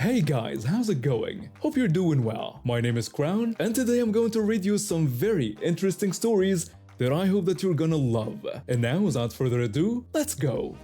Hey guys, how's it going? Hope you're doing well. My name is Crown, and today I'm going to read you some very interesting stories that I hope that you're gonna love. And now, without further ado, let's go!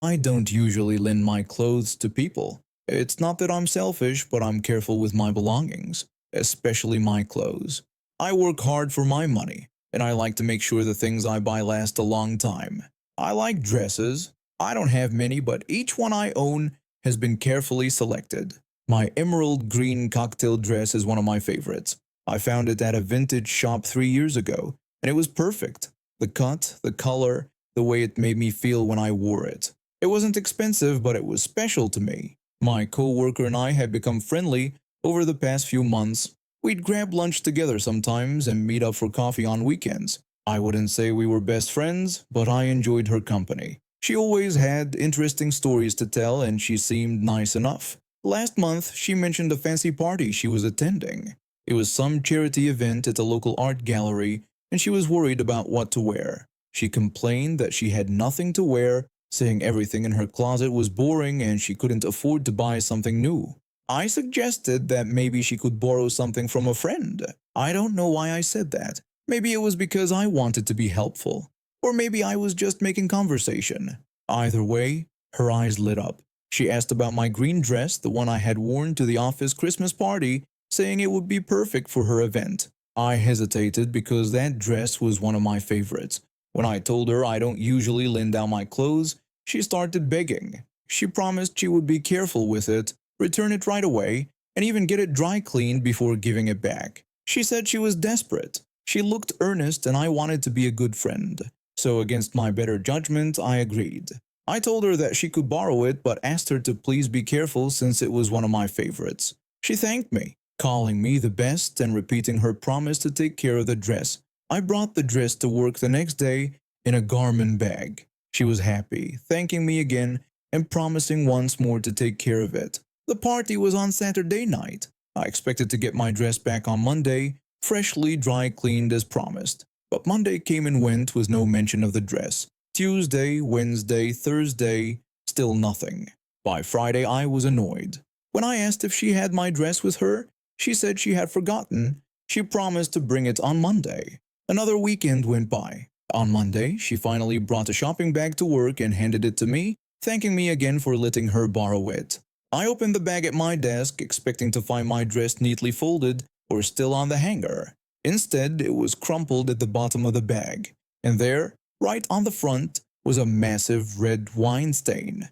I don't usually lend my clothes to people. It's not that I'm selfish, but I'm careful with my belongings, especially my clothes. I work hard for my money, and I like to make sure the things I buy last a long time. I like dresses. I don't have many, but each one I own has been carefully selected. My emerald green cocktail dress is one of my favorites. I found it at a vintage shop 3 years ago, and it was perfect. The cut, the color, the way it made me feel when I wore it. It wasn't expensive, but it was special to me. My coworker and I had become friendly over the past few months. We'd grab lunch together sometimes and meet up for coffee on weekends. I wouldn't say we were best friends, but I enjoyed her company. She always had interesting stories to tell and she seemed nice enough. Last month, she mentioned a fancy party she was attending. It was some charity event at a local art gallery and she was worried about what to wear. She complained that she had nothing to wear, saying everything in her closet was boring and she couldn't afford to buy something new. I suggested that maybe she could borrow something from a friend. I don't know why I said that. Maybe it was because I wanted to be helpful. Or maybe I was just making conversation. Either way, her eyes lit up. She asked about my green dress, the one I had worn to the office Christmas party, saying it would be perfect for her event. I hesitated because that dress was one of my favorites. When I told her I don't usually lend out my clothes, she started begging. She promised she would be careful with it, return it right away, and even get it dry cleaned before giving it back. She said she was desperate. She looked earnest and I wanted to be a good friend. So against my better judgment, I agreed. I told her that she could borrow it but asked her to please be careful since it was one of my favorites. She thanked me, calling me the best and repeating her promise to take care of the dress. I brought the dress to work the next day in a garment bag. She was happy, thanking me again and promising once more to take care of it. The party was on Saturday night. I expected to get my dress back on Monday, freshly dry cleaned as promised. But Monday came and went with no mention of the dress. Tuesday, Wednesday, Thursday, still nothing. By Friday I was annoyed. When I asked if she had my dress with her, she said she had forgotten. She promised to bring it on Monday. Another weekend went by. On Monday, she finally brought a shopping bag to work and handed it to me, thanking me again for letting her borrow it. I opened the bag at my desk, expecting to find my dress neatly folded or still on the hanger. Instead, it was crumpled at the bottom of the bag, and there, right on the front, was a massive red wine stain.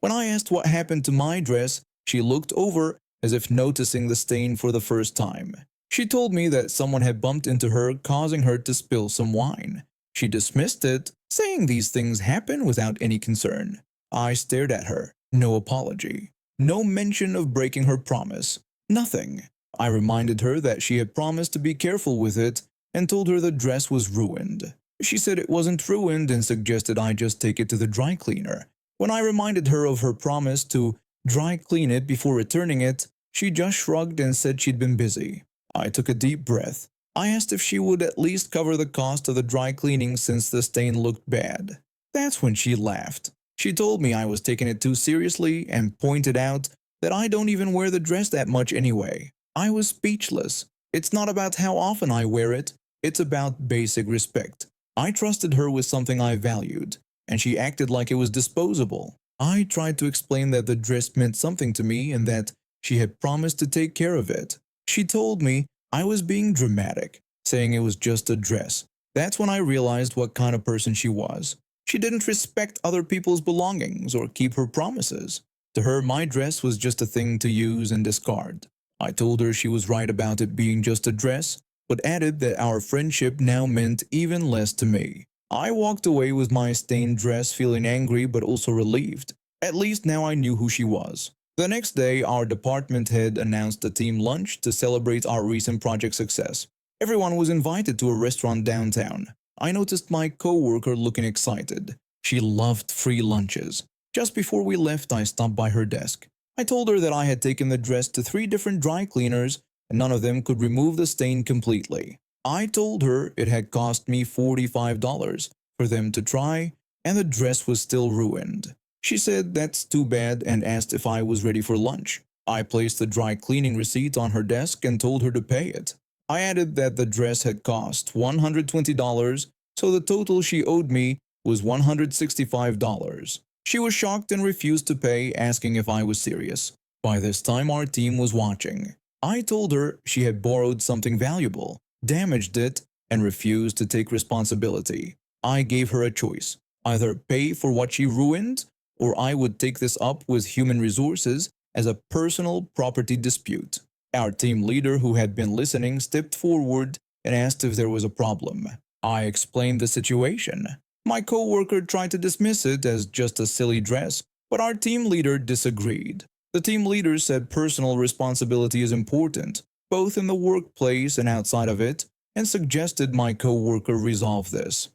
When I asked what happened to my dress, she looked over as if noticing the stain for the first time. She told me that someone had bumped into her, causing her to spill some wine. She dismissed it, saying these things happen without any concern. I stared at her. No apology. No mention of breaking her promise. Nothing. I reminded her that she had promised to be careful with it and told her the dress was ruined. She said it wasn't ruined and suggested I just take it to the dry cleaner. When I reminded her of her promise to dry clean it before returning it, she just shrugged and said she'd been busy. I took a deep breath. I asked if she would at least cover the cost of the dry cleaning since the stain looked bad. That's when she laughed. She told me I was taking it too seriously and pointed out that I don't even wear the dress that much anyway. I was speechless. It's not about how often I wear it, it's about basic respect. I trusted her with something I valued, and she acted like it was disposable. I tried to explain that the dress meant something to me and that she had promised to take care of it. She told me I was being dramatic, saying it was just a dress. That's when I realized what kind of person she was. She didn't respect other people's belongings or keep her promises. To her, my dress was just a thing to use and discard. I told her she was right about it being just a dress, but added that our friendship now meant even less to me. I walked away with my stained dress feeling angry but also relieved. At least now I knew who she was. The next day, our department head announced a team lunch to celebrate our recent project success. Everyone was invited to a restaurant downtown. I noticed my coworker looking excited. She loved free lunches. Just before we left, I stopped by her desk. I told her that I had taken the dress to 3 different dry cleaners and none of them could remove the stain completely. I told her it had cost me $45 for them to try and the dress was still ruined. She said that's too bad and asked if I was ready for lunch. I placed the dry cleaning receipt on her desk and told her to pay it. I added that the dress had cost $120, so the total she owed me was $165. She was shocked and refused to pay, asking if I was serious. By this time, our team was watching. I told her she had borrowed something valuable, damaged it, and refused to take responsibility. I gave her a choice: either pay for what she ruined, or I would take this up with human resources as a personal property dispute. Our team leader, who had been listening, stepped forward and asked if there was a problem. I explained the situation. My coworker tried to dismiss it as just a silly dress, but our team leader disagreed. The team leader said personal responsibility is important, both in the workplace and outside of it, and suggested my coworker resolve this.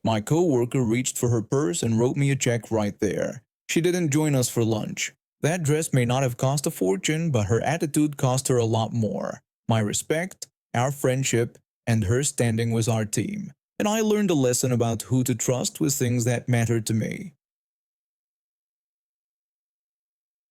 My coworker reached for her purse and wrote me a check right there. She didn't join us for lunch. That dress may not have cost a fortune, but her attitude cost her a lot more. My respect, our friendship, and her standing with our team. And I learned a lesson about who to trust with things that mattered to me.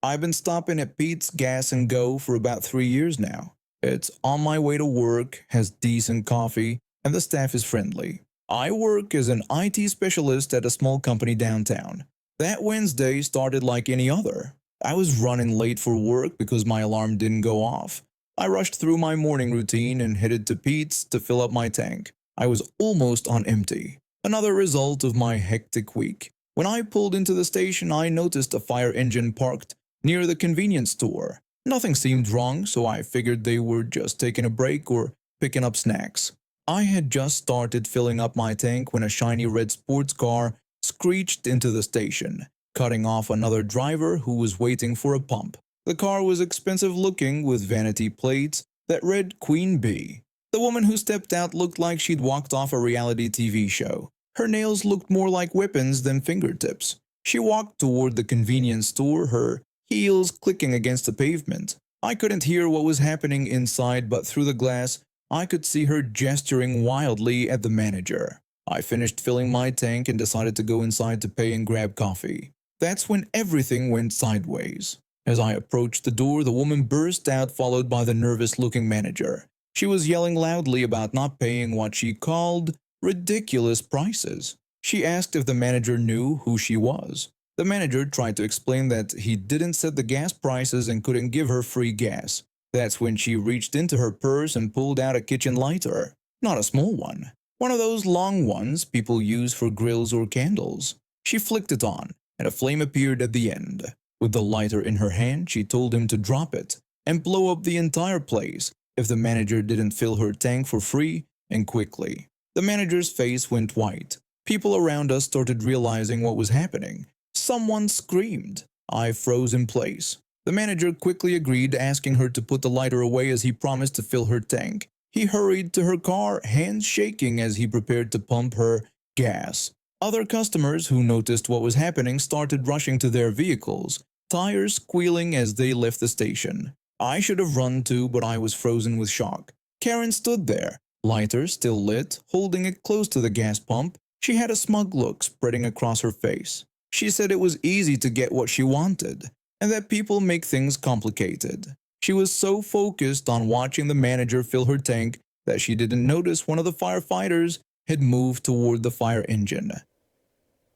I've been stopping at Pete's Gas and Go for about 3 years now. It's on my way to work, has decent coffee, and the staff is friendly. I work as an IT specialist at a small company downtown. That Wednesday started like any other. I was running late for work because my alarm didn't go off. I rushed through my morning routine and headed to Pete's to fill up my tank. I was almost on empty. Another result of my hectic week. When I pulled into the station, I noticed a fire engine parked near the convenience store. Nothing seemed wrong, so I figured they were just taking a break or picking up snacks. I had just started filling up my tank when a shiny red sports car screeched into the station, cutting off another driver who was waiting for a pump. The car was expensive looking with vanity plates that read Queen Bee. The woman who stepped out looked like she'd walked off a reality TV show. Her nails looked more like weapons than fingertips. She walked toward the convenience store, her heels clicking against the pavement. I couldn't hear what was happening inside, but through the glass, I could see her gesturing wildly at the manager. I finished filling my tank and decided to go inside to pay and grab coffee. That's when everything went sideways. As I approached the door, the woman burst out, followed by the nervous-looking manager. She was yelling loudly about not paying what she called ridiculous prices. She asked if the manager knew who she was. The manager tried to explain that he didn't set the gas prices and couldn't give her free gas. That's when she reached into her purse and pulled out a kitchen lighter. Not a small one. One of those long ones people use for grills or candles. She flicked it on, and a flame appeared at the end. With the lighter in her hand, she told him to drop it and blow up the entire place if the manager didn't fill her tank for free and quickly. The manager's face went white. People around us started realizing what was happening. Someone screamed. I froze in place. The manager quickly agreed, asking her to put the lighter away as he promised to fill her tank. He hurried to her car, hands shaking as he prepared to pump her gas. Other customers who noticed what was happening started rushing to their vehicles, tires squealing as they left the station. I should have run too, but I was frozen with shock. Karen stood there, lighter still lit, holding it close to the gas pump. She had a smug look spreading across her face. She said it was easy to get what she wanted, and that people make things complicated. She was so focused on watching the manager fill her tank that she didn't notice one of the firefighters had moved toward the fire engine.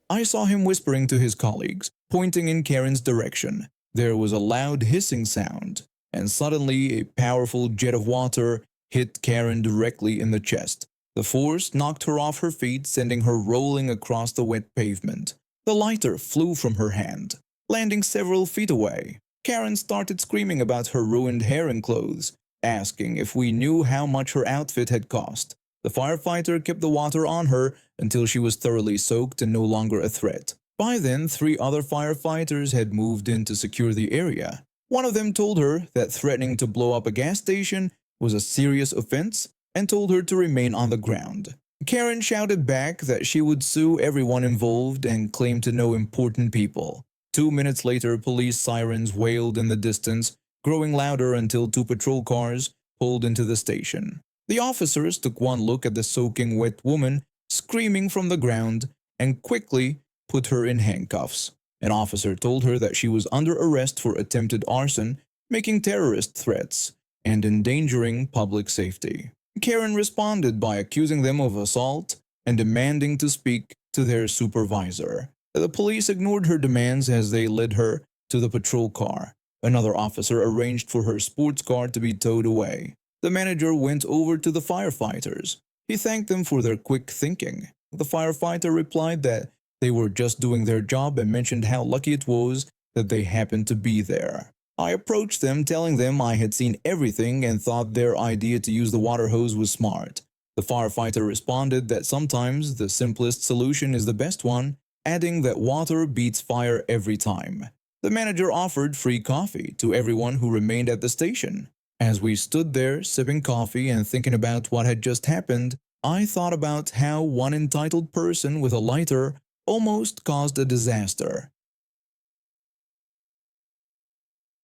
I saw him whispering to his colleagues, pointing in Karen's direction. There was a loud hissing sound, and suddenly a powerful jet of water hit Karen directly in the chest. The force knocked her off her feet, sending her rolling across the wet pavement. The lighter flew from her hand, landing several feet away. Karen started screaming about her ruined hair and clothes, asking if we knew how much her outfit had cost. The firefighter kept the water on her until she was thoroughly soaked and no longer a threat. By then, 3 other firefighters had moved in to secure the area. One of them told her that threatening to blow up a gas station was a serious offense and told her to remain on the ground. Karen shouted back that she would sue everyone involved and claimed to know important people. 2 minutes later, police sirens wailed in the distance, growing louder until 2 patrol cars pulled into the station. The officers took one look at the soaking wet woman screaming from the ground and quickly put her in handcuffs. An officer told her that she was under arrest for attempted arson, making terrorist threats, and endangering public safety. Karen responded by accusing them of assault and demanding to speak to their supervisor. The police ignored her demands as they led her to the patrol car. Another officer arranged for her sports car to be towed away. The manager went over to the firefighters. He thanked them for their quick thinking. The firefighter replied that they were just doing their job and mentioned how lucky it was that they happened to be there. I approached them, telling them I had seen everything and thought their idea to use the water hose was smart. The firefighter responded that sometimes the simplest solution is the best one, adding that water beats fire every time. The manager offered free coffee to everyone who remained at the station. As we stood there sipping coffee and thinking about what had just happened, I thought about how one entitled person with a lighter almost caused a disaster.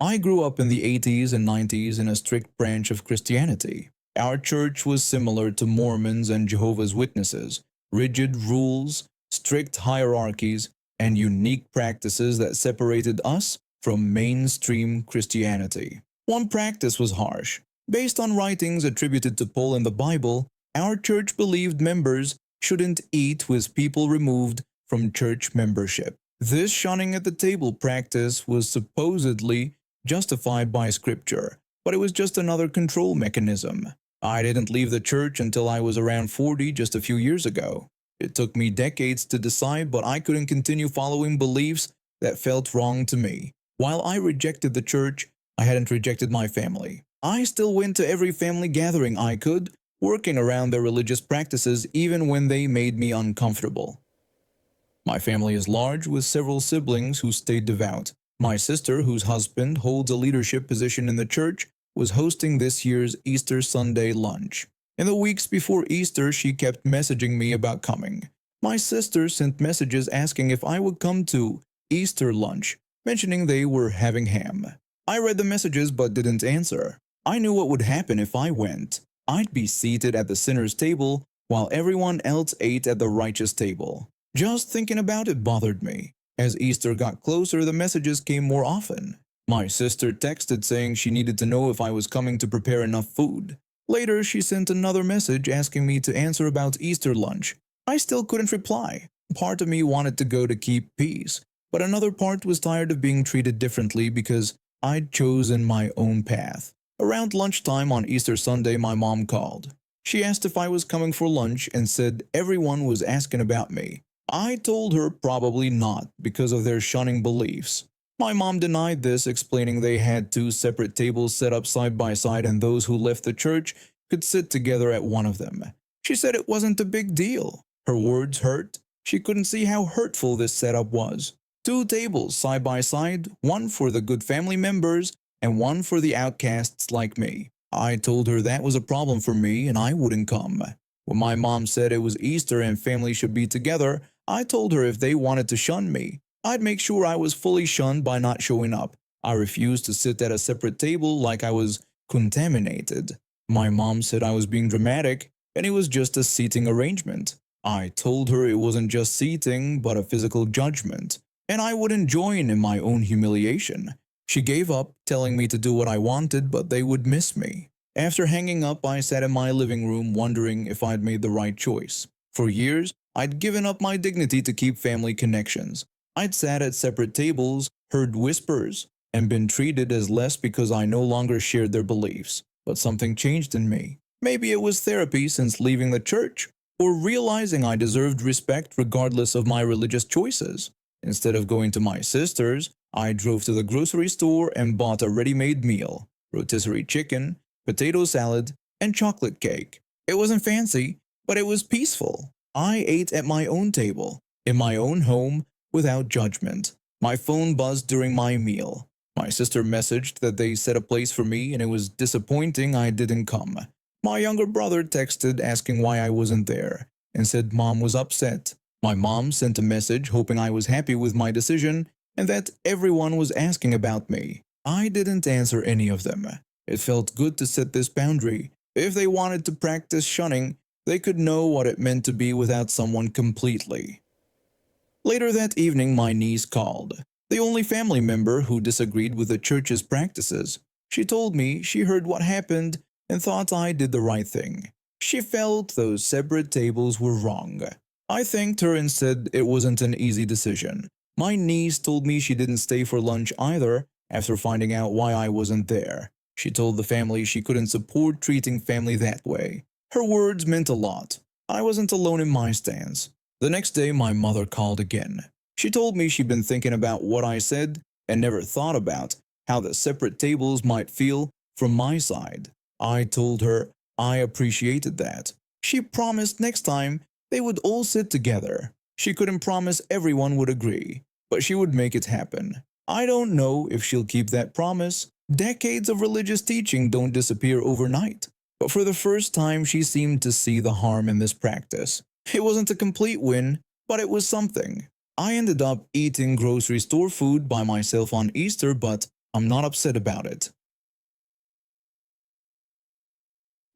I grew up in the 80s and 90s in a strict branch of Christianity. Our church was similar to Mormons and Jehovah's Witnesses, rigid rules, strict hierarchies, and unique practices that separated us from mainstream Christianity. One practice was harsh. Based on writings attributed to Paul in the Bible, our church believed members shouldn't eat with people removed from church membership. This shunning at the table practice was supposedly justified by scripture, but it was just another control mechanism. I didn't leave the church until I was around 40 just a few years ago. It took me decades to decide, but I couldn't continue following beliefs that felt wrong to me. While I rejected the church, I hadn't rejected my family. I still went to every family gathering I could, working around their religious practices even when they made me uncomfortable. My family is large, with several siblings who stayed devout. My sister, whose husband holds a leadership position in the church, was hosting this year's Easter Sunday lunch. In the weeks before Easter, she kept messaging me about coming. My sister sent messages asking if I would come to Easter lunch, mentioning they were having ham. I read the messages but didn't answer. I knew what would happen if I went. I'd be seated at the sinner's table while everyone else ate at the righteous table. Just thinking about it bothered me. As Easter got closer, the messages came more often. My sister texted saying she needed to know if I was coming to prepare enough food. Later, she sent another message asking me to answer about Easter lunch. I still couldn't reply. Part of me wanted to go to keep peace, but another part was tired of being treated differently because I'd chosen my own path. Around lunchtime on Easter Sunday, my mom called. She asked if I was coming for lunch and said everyone was asking about me. I told her probably not because of their shunning beliefs. My mom denied this, explaining they had two separate tables set up side by side and those who left the church could sit together at one of them. She said it wasn't a big deal. Her words hurt. She couldn't see how hurtful this setup was. Two tables side by side, one for the good family members and one for the outcasts like me. I told her that was a problem for me and I wouldn't come. When my mom said it was Easter and family should be together, I told her if they wanted to shun me, I'd make sure I was fully shunned by not showing up. I refused to sit at a separate table like I was contaminated. My mom said I was being dramatic and it was just a seating arrangement. I told her it wasn't just seating but a physical judgment, and I wouldn't join in my own humiliation. She gave up, telling me to do what I wanted but they would miss me. After hanging up, I sat in my living room wondering if I'd made the right choice. For years, I'd given up my dignity to keep family connections. I'd sat at separate tables, heard whispers, and been treated as less because I no longer shared their beliefs. But something changed in me. Maybe it was therapy since leaving the church, or realizing I deserved respect regardless of my religious choices. Instead of going to my sister's, I drove to the grocery store and bought a ready-made meal: rotisserie chicken, potato salad, and chocolate cake. It wasn't fancy, but it was peaceful. I ate at my own table, in my own home, without judgment. My phone buzzed during my meal. My sister messaged that they set a place for me and it was disappointing I didn't come. My younger brother texted asking why I wasn't there and said mom was upset. My mom sent a message hoping I was happy with my decision and that everyone was asking about me. I didn't answer any of them. It felt good to set this boundary. If they wanted to practice shunning, they could know what it meant to be without someone completely. Later that evening, my niece called, the only family member who disagreed with the church's practices. She told me she heard what happened and thought I did the right thing. She felt those separate tables were wrong. I thanked her and said it wasn't an easy decision. My niece told me she didn't stay for lunch either after finding out why I wasn't there. She told the family she couldn't support treating family that way. Her words meant a lot. I wasn't alone in my stance. The next day, my mother called again. She told me she'd been thinking about what I said and never thought about how the separate tables might feel from my side. I told her I appreciated that. She promised next time they would all sit together. She couldn't promise everyone would agree, but she would make it happen. I don't know if she'll keep that promise. Decades of religious teaching don't disappear overnight. But for the first time, she seemed to see the harm in this practice. It wasn't a complete win, but it was something. I ended up eating grocery store food by myself on Easter, but I'm not upset about it.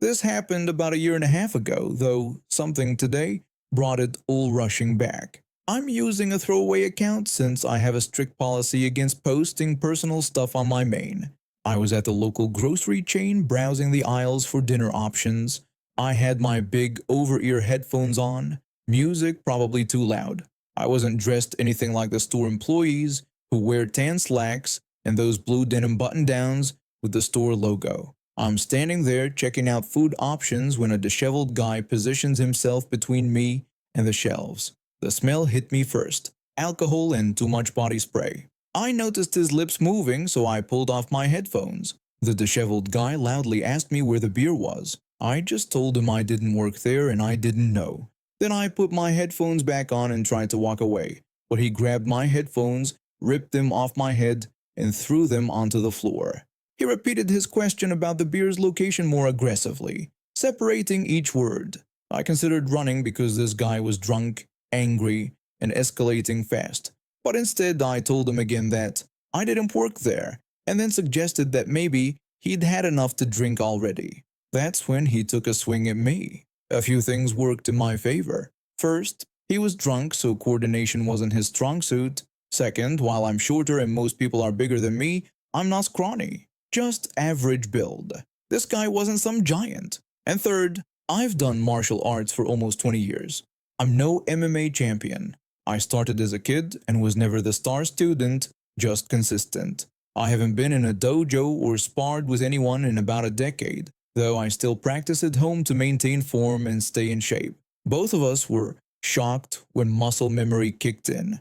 This happened about a year and a half ago, though something today brought it all rushing back. I'm using a throwaway account since I have a strict policy against posting personal stuff on my main. I was at the local grocery chain browsing the aisles for dinner options. I had my big over-ear headphones on, music probably too loud. I wasn't dressed anything like the store employees who wear tan slacks and those blue denim button-downs with the store logo. I'm standing there checking out food options when a disheveled guy positions himself between me and the shelves. The smell hit me first: alcohol and too much body spray. I noticed his lips moving, so I pulled off my headphones. The disheveled guy loudly asked me where the beer was. I just told him I didn't work there and I didn't know. Then I put my headphones back on and tried to walk away, but he grabbed my headphones, ripped them off my head, and threw them onto the floor. He repeated his question about the beer's location more aggressively, separating each word. I considered running because this guy was drunk, angry, and escalating fast. But instead I told him again that I didn't work there, and then suggested that maybe he'd had enough to drink already. That's when he took a swing at me. A few things worked in my favor. First, he was drunk, so coordination wasn't his strong suit. Second, while I'm shorter and most people are bigger than me, I'm not scrawny, just average build. This guy wasn't some giant. And third, I've done martial arts for almost 20 years. I'm no MMA champion. I started as a kid and was never the star student, just consistent. I haven't been in a dojo or sparred with anyone in about a decade, though I still practice at home to maintain form and stay in shape. Both of us were shocked when muscle memory kicked in.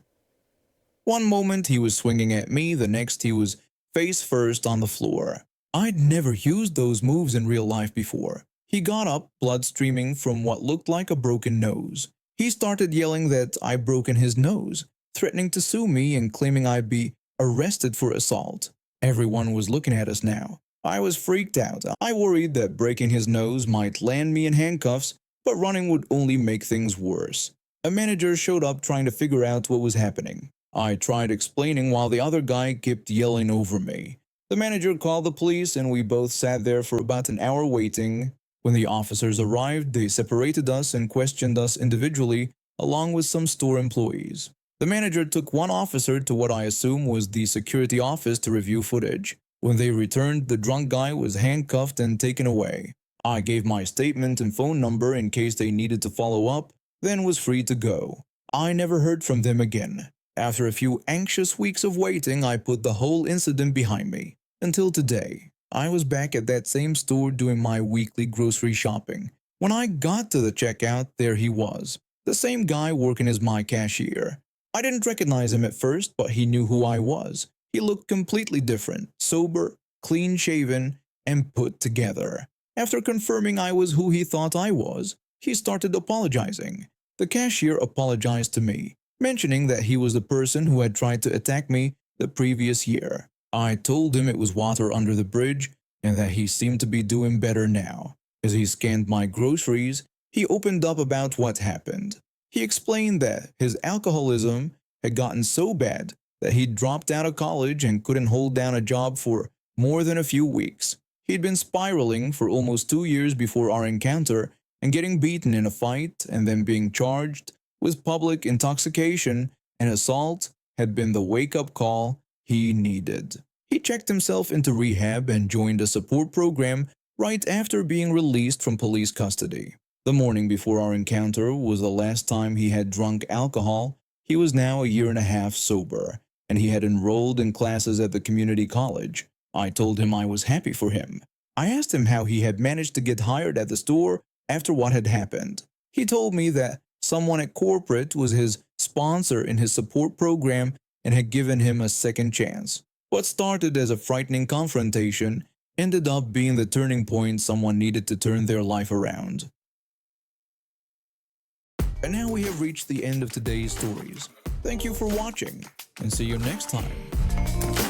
One moment he was swinging at me, the next he was face first on the floor. I'd never used those moves in real life before. He got up, blood streaming from what looked like a broken nose. He started yelling that I'd broken his nose, threatening to sue me and claiming I'd be arrested for assault. Everyone was looking at us now. I was freaked out. I worried that breaking his nose might land me in handcuffs, but running would only make things worse. A manager showed up trying to figure out what was happening. I tried explaining while the other guy kept yelling over me. The manager called the police and we both sat there for about an hour waiting. When the officers arrived, they separated us and questioned us individually along with some store employees. The manager took one officer to what I assume was the security office to review footage. When they returned, the drunk guy was handcuffed and taken away. I gave my statement and phone number in case they needed to follow up, then was free to go. I never heard from them again. After a few anxious weeks of waiting, I put the whole incident behind me. Until today, I was back at that same store doing my weekly grocery shopping. When I got to the checkout, there he was, the same guy working as my cashier. I didn't recognize him at first, but he knew who I was. He looked completely different, sober, clean-shaven, and put together. After confirming I was who he thought I was, he started apologizing. The cashier apologized to me, mentioning that he was the person who had tried to attack me the previous year. I told him it was water under the bridge and that he seemed to be doing better now. As he scanned my groceries, he opened up about what happened. He explained that his alcoholism had gotten so bad that he'd dropped out of college and couldn't hold down a job for more than a few weeks. He'd been spiraling for almost 2 years before our encounter and getting beaten in a fight and then being charged with public intoxication An assault had been the wake-up call he needed. He checked himself into rehab and joined a support program right after being released from police custody. The morning before our encounter was the last time he had drunk alcohol. He was now a year and a half sober, and he had enrolled in classes at the community college. I told him I was happy for him. I asked him how he had managed to get hired at the store after what had happened. He told me that someone at corporate was his sponsor in his support program and had given him a second chance. What started as a frightening confrontation ended up being the turning point someone needed to turn their life around. And now we have reached the end of today's stories. Thank you for watching, and see you next time.